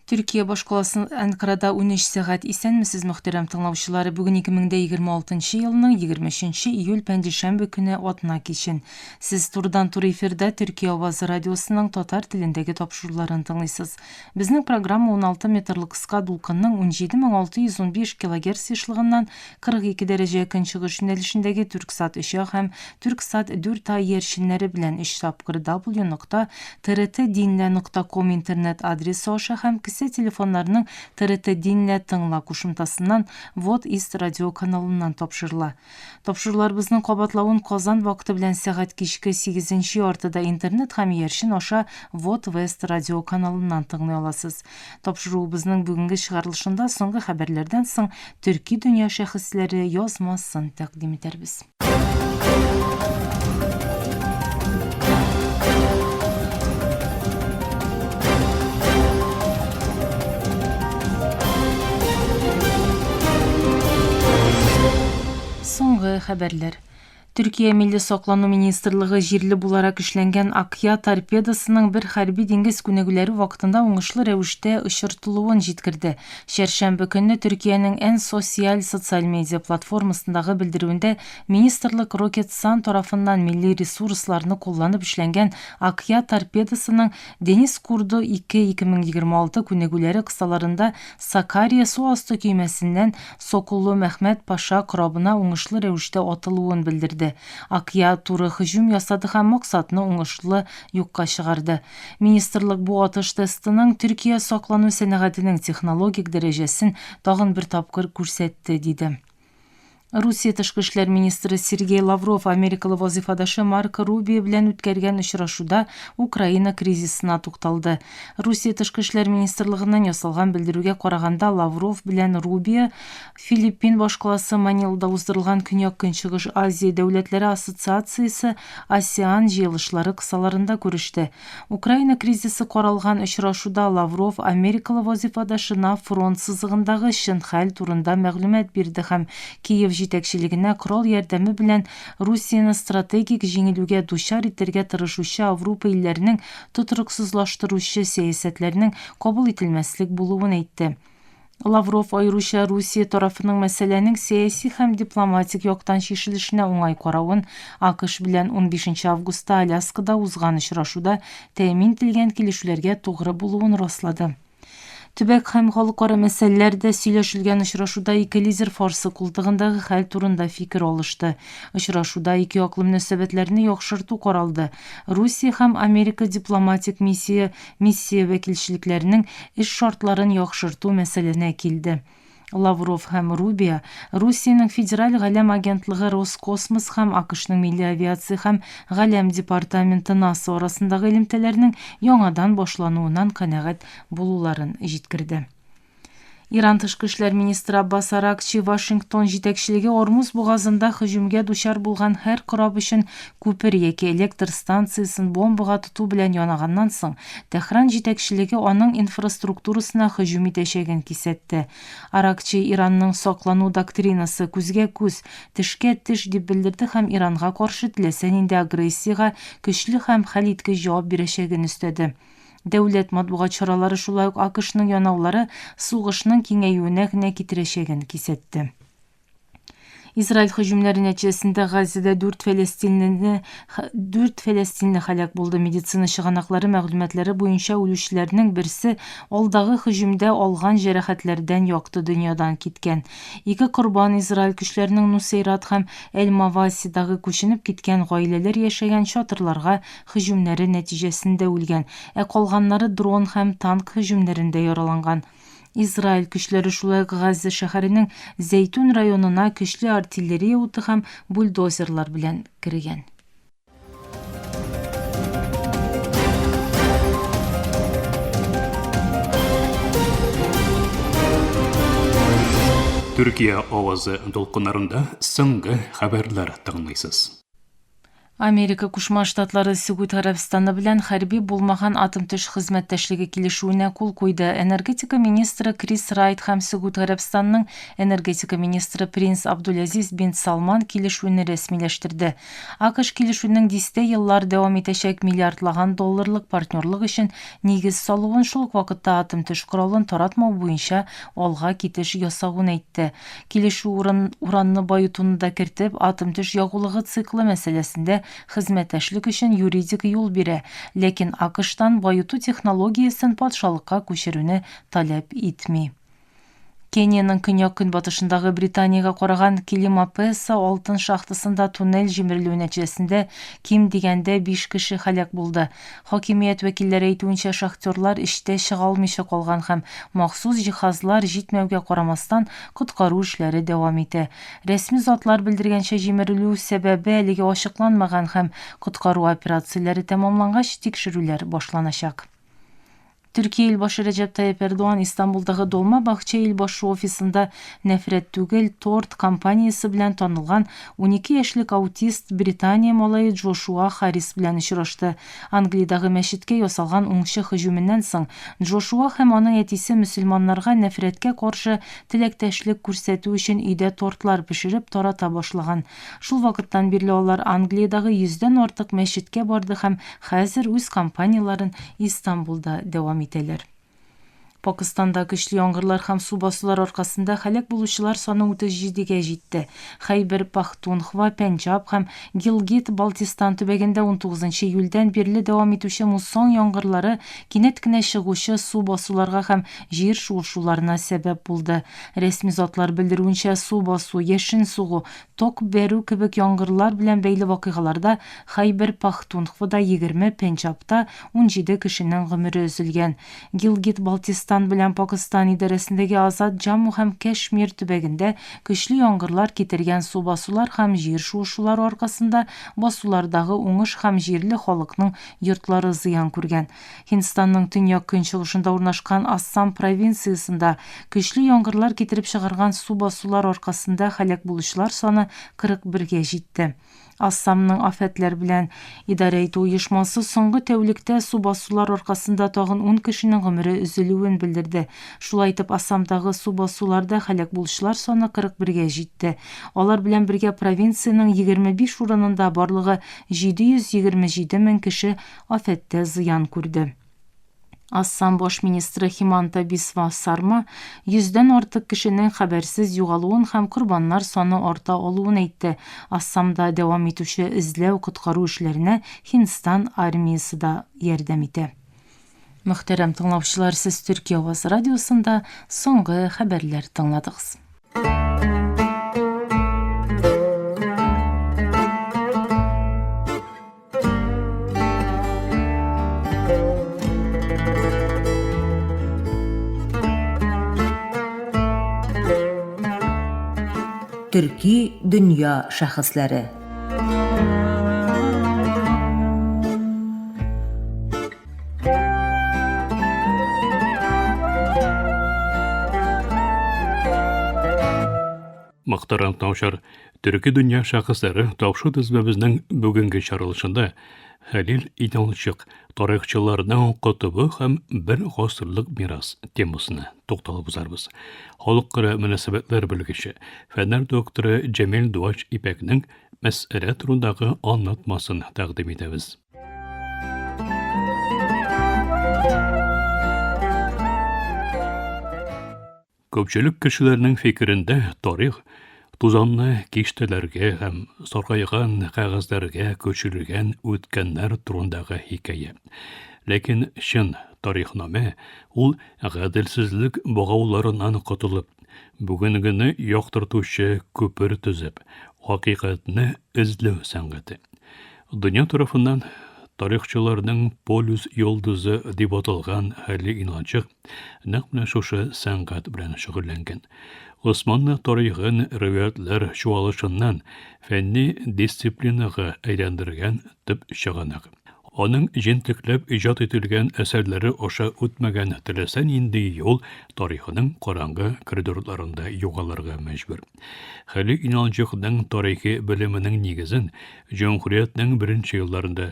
Türkiye башкаласы Анкарада 13 сәгать исәнмесез мөхтәрәм тыңлаучылары, бүгін 2026 елның 23 июль пәнҗешәмбе көне атна кичен. Сез турыдан-туры эфирдә Төркия авазы радиосының татар телендәге тапшыруларын тыңлыйсыз. Безнең программа 16 метрлык кыска дулкынның 17615 кГц ешлыгыннан 42 дәрәҗә көнчыгыш юнәлешендәге Түрксат 3 һәм Түрксат 4 ершиннәре белән 3 тапкыр w.trtdinle.com интернет адресы аша һәм телефонларының ТРТ Динле тыңла кушымтасыннан Вот Ист радио каналыннан тапшырыла. Тапшыруларыбызның кабатлавын Казан вакыты белән сәгать кичке 8 ортада интернет һәм Ершин аша Вот Вест радио каналыннан тыңлый аласыз. Тапшыруыбызның бүгенге чыгарылышында соңгы хәбәрләрдән соң төрки дөнья шәхесләре язмасын тәкъдим итәрбез. Соңгы хәбәрләр. Türkiye Milli Саклану министрлыгы җирле буларак эшләнгән Акъя торпедасының бер хәрби диңгез күнегүләре вакытында уңышлы рәвештә очыртылуын җиткерде. Шәршәмбе көнне Төркиянең Эн социаль медиа платформасындагы белдерүендә министрлык Рокетсан тарафыннан милли ресурсларны кулланып эшләнгән Акъя торпедасының Дениз Курду 2-2026 күнегүләре кысаларында Сакария су асты көймәсеннән Сокуллу Мәхмәт Паша корабына уңышлы рәвештә атылуын белдерде. Акъя туры һөҗүм ясады һәм максатны уңышлы юкка чыгарды. Министрлык бу атыш тестының Төркия саклану сәнәгатенең технологик дәрәҗәсен тагын бер тапкыр күрсәтте, диде. Русия тышкы эшләр министры Сергей Лавров Америкалы вазифадашы Марко Рубио белән үткәргән очрашуда Украина кризисына тукталды. Русия тышкы эшләр министрлыгыннан ясалган белдерүгә караганда, Лавров белән Рубио Филиппин башкаласы Манилада уздырылган Көньяк-Көнчыгыш Азия дәүләтләре ассоциациясе АСЕАН җыелышлары кысаларында күреште. Украина кризисы каралган очрашуда Лавров Америкалы вазифадашына фронт сызыгындагы чын хәл турында мәгълүмат бирде һәм Киев җитәкчелегенә корал ярдәме белән Русияны стратегик җиңелүгә дучар итәргә тырышучы Авропа илләренең тотрыксызлаштыручы сәясәтләренең кабул ителмәслек булуын әйтте. Лавров аеруча Русия тарафының мәсьәләнең сәяси һәм дипломатик яктан чишелешенә уңай каравын, АКШ белән 15 августта Аляскада узган очрашуда тәэмин ителгән килешүләргә тугры булуын раслады. Төбәк һәм халыкара мәсьәләләрдә сөйләшелгән очрашуда ике лидер Фарсы култыгындагы хәл турында фикер алышты. Очрашуда ике яклы мөнәсәбәтләрне яхшырту каралды. Русия һәм Америка дипломатик миссия вәкилчелекләренең эш шартларын яхшырту мәсьәләсенә килде. Лавров һәм Рубио Русияның федераль галәм агентлыгы Роскосмос һәм АКШның милли авиация һәм галәм департаменты НАСА арасындагы элемтәләрнең яңадан башлануыннан канәгать булуларын җиткерде. Иран тышкы эшләр министры Аббас Аракчи Вашингтон җитәкчелеге Ормуз бугазында һөҗүмгә дучар булган һәр кораб өчен күпер яки электр станциясын бомбага тоту белән янаганнан соң, Тәһран җитәкчелеге аның инфраструктурасына һөҗүм итәчәген кисәтте. Аракчи Иранның саклану доктринасы күзгә күз, тешкә теш дип белдерде һәм Иранга каршы теләсә нинди агрессиягә көчле һәм хәлиткеч җавап бирәчәген өстәде. Дәүләт матбугат чаралары шулай ук АКШның янаулары сугышның киңәюенә генә китерәчәген кисәтте. Израиль һөҗүмнәре нәтиҗәсендә Газада 4 фәләстинле һәлак булды. Медицина чыганаклары мәгълүматлары буенча үлүчеләрнең берсе алдагы һөҗүмдә алган җәрәхәтләрдән якты дөньядан киткән. Ике корбан Израиль көчләренең Нусейрат һәм Эль-Мавасидагы күченеп киткән гаиләләр яшәгән чатырларга һөҗүмнәре нәтиҗәсендә үлгән, калганнары дрон һәм танк һөҗүмнәрендә яраланган. Израиль көчләре шулай ук Газа шәһәренең Зәйтүн районына көчле артиллерия уты һәм бульдозерлар белән кергән. Төркия авазы дулкыннарында соңгы хәбәрләр тыңлыйсыз. Америка Кушма Штатлары Сәгүд Арабистаны белән хәрби булмаган атом төш хезмәттәшлеге килешүенә кул куйды. Энергетика министры Крис Райт һәм Сәгүд Арабистанның энергетика министры Принц Абдулязиз бин Салман килешүне рәсмиләштерде. АКШ килешүнең 10 еллар дәвам итәчәк миллиардлаган долларлык партнерлык өчен нигез салуын, шул ук вакытта атом төш коралын таратмау буенча алга китеш ясауын әйтте. Килешү уранны баетуны да кертеп, атом төш ягулыгы циклы мәсьәләсендә хезмәттәшлек өчен юридик юл бирә, ләкин АКШтан баету технологиясын патшалыкка күчерүне таләп итми. Кенияның көньяк-көнбатышындагы Британияга караган Килимапеса алтын шахтасында туннель җимерелү нәтиҗәсендә ким дигәндә 5 кеше һәлак булды. Хакимият вәкилләре әйтүенчә, шахтерлар эштә чыга алмыйча калган һәм махсус җиһазлар җитмәүгә карамастан коткару эшләре дәвам итә. Рәсми затлар белдергәнчә, җимерелү сәбәбе әлегә ачыкланмаган һәм коткару операцияләре тәмамлангач тикшерүләр башланачак. Төркия илбашы Рәҗәп Тайип Эрдоган Истанбулдагы Долма бакча илбашы офисында нәфрәт түгел торт компаниясе белән танылган 12 яшьлек аутист Британия малае Джошуа Харрис белән очрашты. Англиядагы мәчеткә ясалган уңчы һөҗүмнән соң Джошуа һәм аның әтисе мөселманнарга нәфрәткә каршы теләктәшлек күрсәтү өчен өйдә тортлар пешереп тарата башлаган. Шул вакыттан бирле алар Англиядагы 100дән артык мәчеткә барды һәм хәзер үз компанияларын Истанбулда дәвам итәләр. Пакистанда көчле яңгырлар һәм су басулар аркасында һәлак булучылар саны 37-гә җитте. Хайбер Пахтунхва, Пенджаб һәм Гилгит-Балтистан төбәгендә 19 июльдән бирле дәвам итүче муссон яңгырлары кинәт кенә чыгучы су басуларга һәм җир шуышуларына сәбәп булды. Рәсми затлар белдерүенчә, су басу, яшен сугу, ток бәрү кебек яңгырлар белән бәйле вакыйгаларда Хайбер Пахтунхвада 20, Пенджабта 17 кешенең гомере өзелгән. Гилгит-Балтистан белән Пакистан идарәсендәге Азат Джамму һәм Кашмир төбәгендә көчле яңгырлар китергән су басулар һәм җир шуышулары аркасында басулардагы уңыш һәм җирле халыкның йортлары зыян күргән. Һиндстанның төньяк-көнчыгышында урнашкан Ассам провинциясында көчле яңгырлар китереп чыгарган су басулар аркасында һәлак булучылар саны 41-гә җитте. Ассамның афәтләр белән идарә итү оешмасы соңгы тәүлектә су басулар аркасында тагын 10 кешенең гомере өзелүен белдерде. Шулай итеп, Ассамдагы су басуларда һәлак булучылар саны 41-гә җитте. Алар белән бергә провинциянең 25 урынында барлыгы 727 мең кеше афәттә зыян күрде. Ассам баш министры Химанта Бисва Сарма 100дән артык кешенең хәбәрсез югалуын һәм корбаннар саны арта алуын әйтте. Ассамда дәвам итүче эзләү коткару эшләренә Һиндстан армиясе да ярдәм итә. Мөхтәрәм тыңлаучылар, сез Төркия Аваз радиосында соңгы хәбәрләр тыңладыгыз. Төрки дөнья шәхесләре. Мөхтәрәм тыңлаучылар, Төрки дөнья шәхесләре тапшу тезмәбезнең бүгенге чаралышында Хәлил Идәнчык тарихчыларның кытыбы һәм бер гасырлык мирас темасына тукталып узарбыз. Халыкара мөнәсәбәтләр белгече, фәннәр докторы Җәмил Дуач Ипәкнең мәсьәлә турындагы аңлатмасын тәкъдим итәбез. Күпчелек кешеләрнең фикерендә тарих тузанны киштәләргә һәм саргайган кәгазьләргә күчерелгән үткәннәр турындагы хикәя. Ләкин чын тарихнамә ул гаделсезлек богауларыннан котылып, бүгенгене яктыртучы күпер төзеп, хакыйкатьне эзләү сәнгате. Дөнья тарафыннан тарихчыларның полюс йолдызы дип аталган Хәлил Идәнчык нәкъ менә шушы сәнгать белән шөгыльләнгән. Османны тарихын риваятлар чуалышыннан фәнни дисциплинага әйләндергән төп чыганак. Аның җентекләп иҗат ителгән әсәрләре аша үтмәгән теләсә нинди юл тарихының караңгы коридорларында югалырга мәҗбүр. Хәли Иналчыкның тарихи белеменең нигезен Җумһуриятның беренче елларында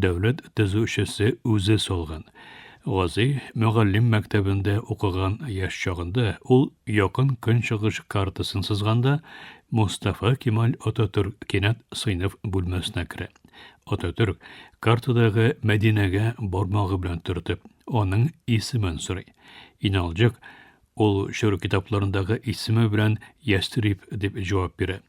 дәүләт төзүчесе үзе салган. Гази мөгаллим мәктәбендә укыган яшь чагында ул якын көнчыгыш картасын сызганда Мустафа Кемаль Ататүрк кинәт сыйныф бүлмәсенә керә. Ататүрк картадагы Мәдинәгә бармагы белән төртеп, аның исемен сорый. Иналчык ул шур китапларындагы исеме белән Ястриб дип җавап бирә.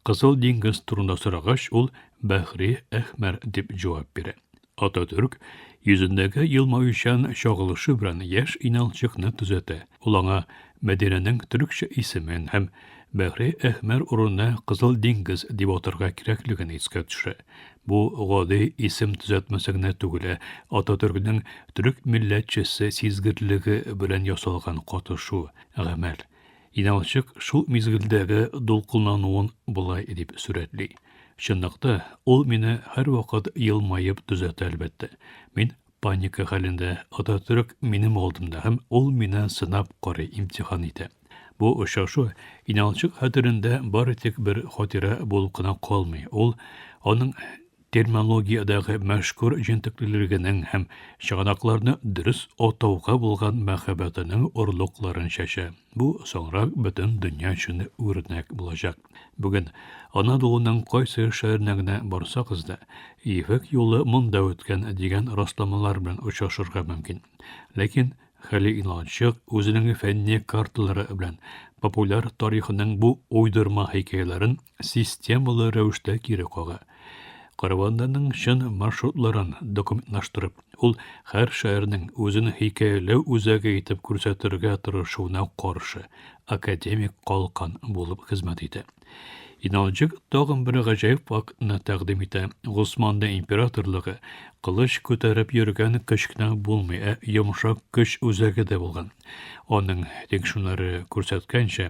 Кызыл диңгез турында сорагач, ул Бәхри Әхмәр дип җавап бирә. Ататүрк йөзендәге елмаючан чагылышы белән яшь Иналчыкны төзәтә. Ул аңа Мәдинәнең төркчә исемен һәм Бәхри Әхмәр урынына Кызыл диңгез дип атарга кирәклеген искә төшерә. Бу гади исем төзәтмәсе генә түгел, Ататүркнең төрек милләтчесе сизгерлеге белән ясалган катышу, гамәл. Иналчык шул мизгелдәге дулкынлануын булай дип сүрәтли. Чынлыкта ул мине һәр вакыт елмаеп төзәтә әлбәттә. Мин паника хәлендә, Ататүрк минем алдымда һәм ул мине сынап карый, имтихан итә. Бу очрашу Иналчык хәтерендә бары тик бер хатира булып кына калмый. Ул аның терминологиядәге мәшһүр җентеклелегенең һәм чыганакларны дөрес атауга булган мәхәббәтенең орлыкларын чәчә. Бу соңрак бөтен дөнья өчен үрнәк булачак. Бүген Анадолуның кайсы шәһәренә генә барсагыз да, Ефәк юлы монда үткән дигән расламалар белән очрашырга мөмкин. Ләкин Хәли Иналчык үзенең фәнни карталары белән популяр тарихының бу уйдырма хикәяләрен системалы рәвештә кире кага. Караванданың чын маршрутларын документлаштырып, ул һәр шәһәрнең үзен хикәяләү үзәге итеп күрсәтергә тырышуына каршы академик калкан булып хезмәт итә. Иналчык тагын бер гаҗәеп фактны тәкъдим итә. Госманда императорлыгы кылыч күтәреп йөргән кечкенә булмый, йомшак көч үзәге дә булган. Аның тикшүнәре күрсәткәнчә,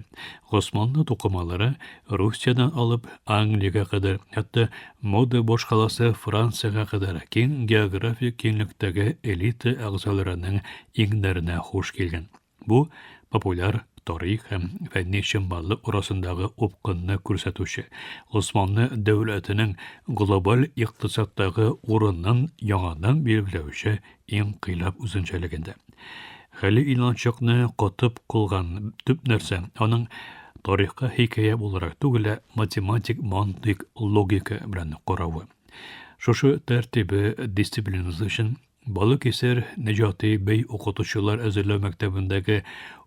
Госманлы тукымалары Русиядан алып Англиягә кадәр, хәтта мода башкаласы Франциягә кадәр киң географик киңлектәге элита әгъзаларының иңнәренә хуш килгән. Бу популяр тарих һәм фәнни чынбарлык арасындагы упкынны күрсәтүче, Госманлы дәүләтенең глобаль икътисадтагы урынын яңадан билгеләүче инкыйлаб үзенчәлегендә. Хәли Иналчыкны катып кылган төп нәрсә аның тарихка хикәя буларак түгел, математик, мантык, логика белән каравы. Шушы тәртибе дисциплинасы өчен Балыкесер Нәҗати бей укытучылар әзерләү мәктәбендәге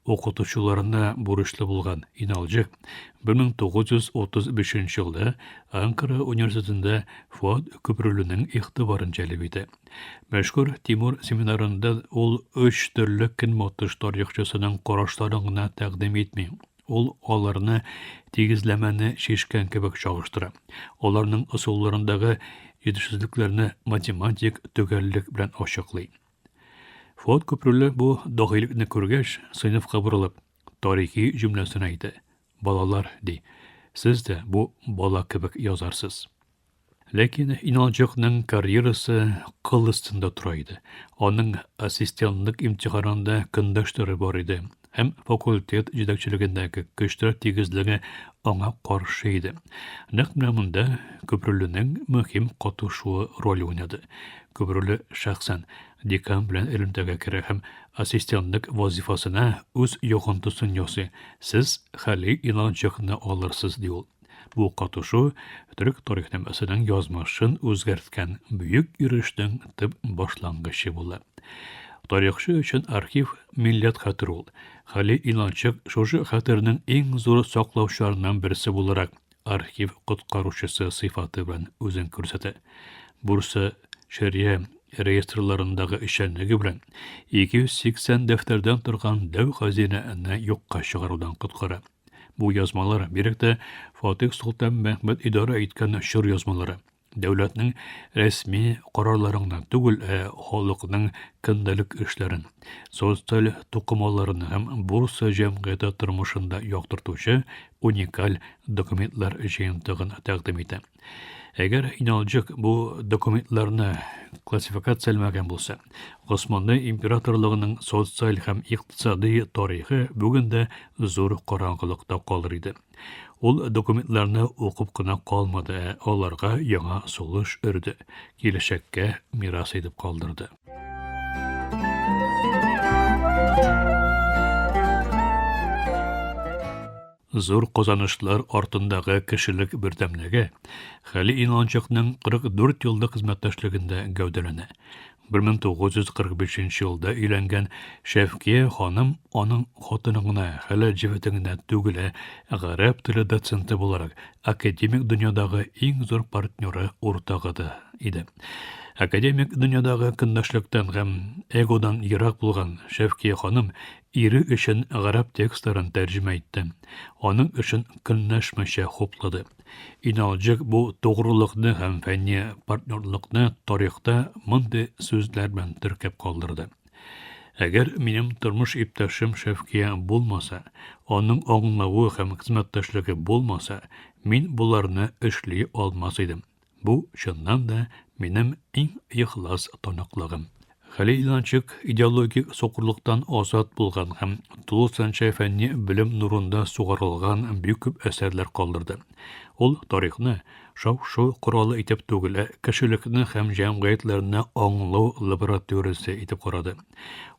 укытучыларына бурычлы булган Иналчык 1935 елда Анкара университетында Фуад Көпрүленең игътибарын җәлеп итә. Мәшһүр Тимур семинарында ул 3 төрле көнматыш тарихчысының карашларын гына тәкъдим итми. Ул аларны тигезләмәне шишкән кебек чагыштыра. Аларның ысулларындагы җитешсезлекләрне математик төгәллек белән ачыклый. Фуад Көпрүле бу дагыйлекне күргәч, сыйныфка борылып, тарихи җөмләсен әйтә. Балалар, ди, сез дә бу бала кебек язарсыз. Ләкин Иналчыкның карьерасы кыл астында тора иде. Аның ассистентлык имтиханында көндәшләре бар иде. Һәм факультет җитәкчелегендәге көчләр тигезлеге аңа каршы иде. Нәкъ менә монда Көпрүленең мөһим катышуы роль уйнады. Көпрүле шәхсән декан белән элемтәгә керә һәм ассистентлык вазифасына үз йогынтысын ясый. Сез Хәли Иналчыкны алырсыз, ди ул. Бу катышу төрек тарих нәмәсенең язмышын үзгәрткән бөек ирештең төп башлангычы була. Тарихчы өчен архив милләт хәтере ул. Хәли Иналчык шушы хәтернең иң зур саклаучыларыннан берсе буларак архив коткаручысы сыйфаты белән үзен күрсәтә. Бурса шәрия реестрларындагы эшчәнлеге белән 280 дәфтәрдән торган дәү хәзинәне юкка чыгарудан коткара. Бу язмалар биректә Фатих Солтан Мәхмәт идара иткән шур язмалары. Дәүләтнең рәсми карарларыннан түгел, халыкның көндәлек эшләрен, социаль тукымаларын һәм бурса җәмгыяте тормышында яктыртучы уникаль документлар җыентыгын тәкъдим итә. Әгәр иналҗык бу документларны классификацияләмәгән булса, Госманлы императорлыгының социаль һәм икътисади тарихы бүген дә зур караңгылыкта калыр иде. Ул документларны укып кына калмады, аларга яңа сулыш өрде, киләчәккә мирас итеп калдырды. Зур казанышлар артындагы кешелек бердәмлеге Хәли Иналчыкның 44 еллык хезмәттәшлегендә гәүдәләнә. 1945 елда өйләнгән Шәфкия ханым аның хатынына хәле җибетеңнә түгелә, гарәп теле доценты буларак академик дөньядагы иң зур партнеры уртагыды иде. Академик дөньядагы көндәшлектән һәм эгодан ерак булган Шәфкия ханым ире өчен гарәп текстларын тәрҗемә итте. Аның өчен көнләшмәчә хуплады. Иналҗык бу тугрылыкны һәм фәнни партнерлыкны тарихта мондый сүзләр белән теркәп калдырды. Әгәр минем тормыш иптәшем Шәфкия булмаса, аның аңлавы һәм хезмәттәшлеге булмаса, мин буларны эшли алмас идем. Бу чыннан да минем иң ихлас таныклыгым. Хәли Иналчык идеологик соқырлыктан азат булган һәм тулысынча фәнни белем нурында сугарылган бик күп әсәрләр калдырды. Ул тарихны шау-шу коралы итеп түгел, кешелекне һәм җәмгыятьләрне аңлау лабораториясе итеп карады.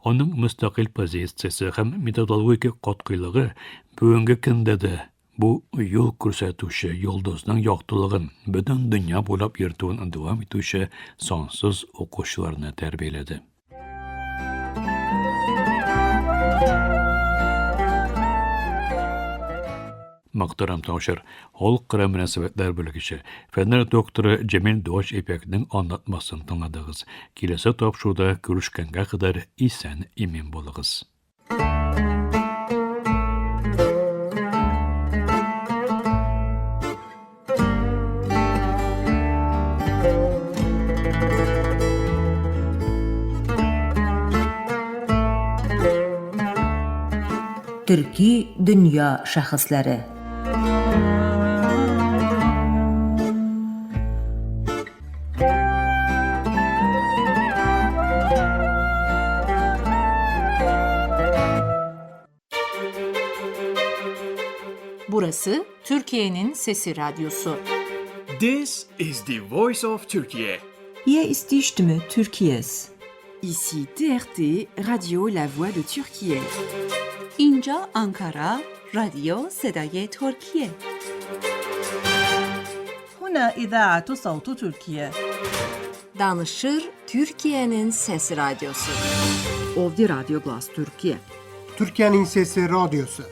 Аның мөстәкыйль позициясе һәм методологик каткыйлыгы бүгенге көндә дә бу юл күрсәтүче йолдызның яктылыгын бөтен дөнья буйлап йөртүен дәвам итүче сансыз укучыларны тәрбияләде. Мактарам таушыр, халыкара мөнәсәбәтләр бүлегече, фәннәр докторы Җәмил Дуач Ипәкнең аңлатмасын тыңладыгыз. Киләсе тапшыруда күрешкәнгә кадәр исән имин булыгыз. Төрки дөнья шәхесләре. Burası Türkiye'nin Sesi Radyosu. This is the voice of Turkey. Hier ist die Stimme Türkiye's. Ici TRT, Radio La Voix de Türkiye. اینجا آنکارا رادیو صدای ترکیه. هنا إذاعة صوت تركيا. Danışır Türkiye'nin Sesi Radyosu. Ovdi Radyo Glas Türkiye. Türkiye'nin Sesi Radyosu.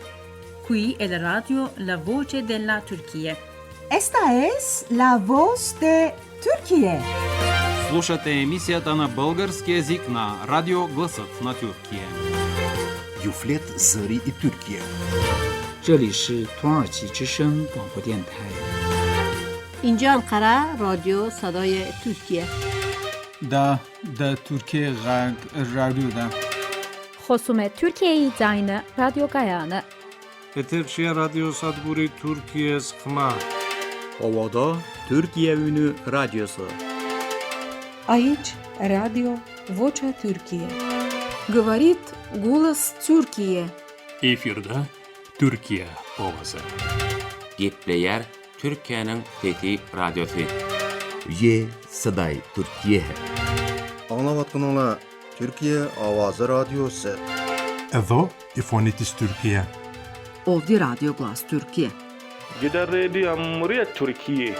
Qui è la radio La Voce della Turquía. Esta es la voz de Türkiye. Слушате емисията на български език на Радио Гласът на Тюркия. Юфлет Зари и Türkiye. 这里是土耳其之声广播电台。 اینجا انقره رادیو صدای ترکیه. دا ترکیه غرب رادیو دا. خصوم ترکیه زاین رادیو گایانه. Eterşehir Radyo Sadburi Türkiye Sıkma. Ovada Türkiye Ünü Radyosu. Aici Radio Vocea Türkiye. Говорит голос Türkiye. Efirde Türkiye ovası. Gepleyer Türkiye'nin Fethi Radyosu. Ye Saday Türkiye. Anlavatkanlar Türkiye Avazı Radyosu. Edo İfonitis Türkiye. Ovdi Radyo Glas Türkiye. Gider Radio Cumhuriyet Türkiye.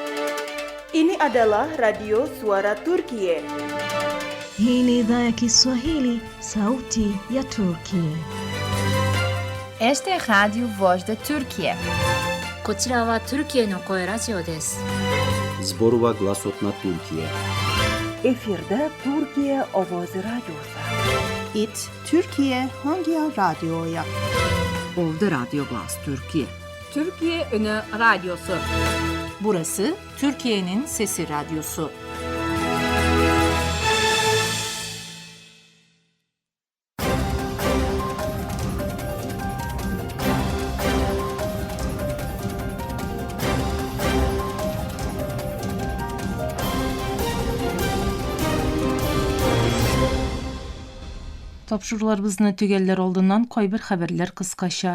Ini adalah Radio Suara Turkiye. Hii ni idhaa ya Kiswahili, Sauti ya Turkiye. Este es Radio Voz de Turkiye. こちらはトルキエの声ラジオです。 Zborova Glasot na Türkiye. Efirde Türkiye Ovozi Radyosu. It Türkiye hangi radyoya? Ovdi Radyo Glas Türkiye. Türkiye Ünü Radyosu. Burası Türkiye'nin Sesi Radyosu. Тапшыруларыбызны төгәлләр алдыннан кайбер хәбәрләр кыскача.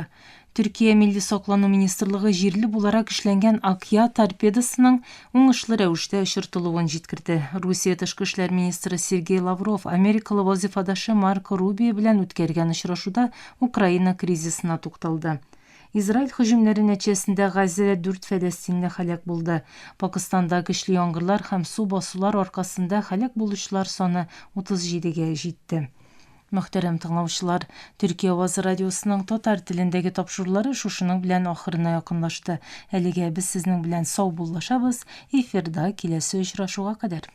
Türkiye Milli Соклану министрлыгы җирле буларак эшләнгән Акъя торпедасының уңышлы рәвештә очыртылуын җиткерде. Русия тышкы эшләр министры Сергей Лавров америкалы вазифадашы Марко Рубио белән үткәргән очрашуда Украина кризисына тукталды. Израиль һөҗүмнәре нәтиҗәсендә Газада 4 фәләстинле һәлак булды. Пакистанда көчле яңгырлар һәм су басулар аркасында һәлак булучылар саны 37-гә җитте. Мөхтәрәм тыңлаучылар, Төркия Авазы радиосының татар телендәге тапшырулары шушының белән ахырына якынлашты. Әлегә без сезнең белән сау буллашабыз. Эфирда киләсе очрашуга кадәр.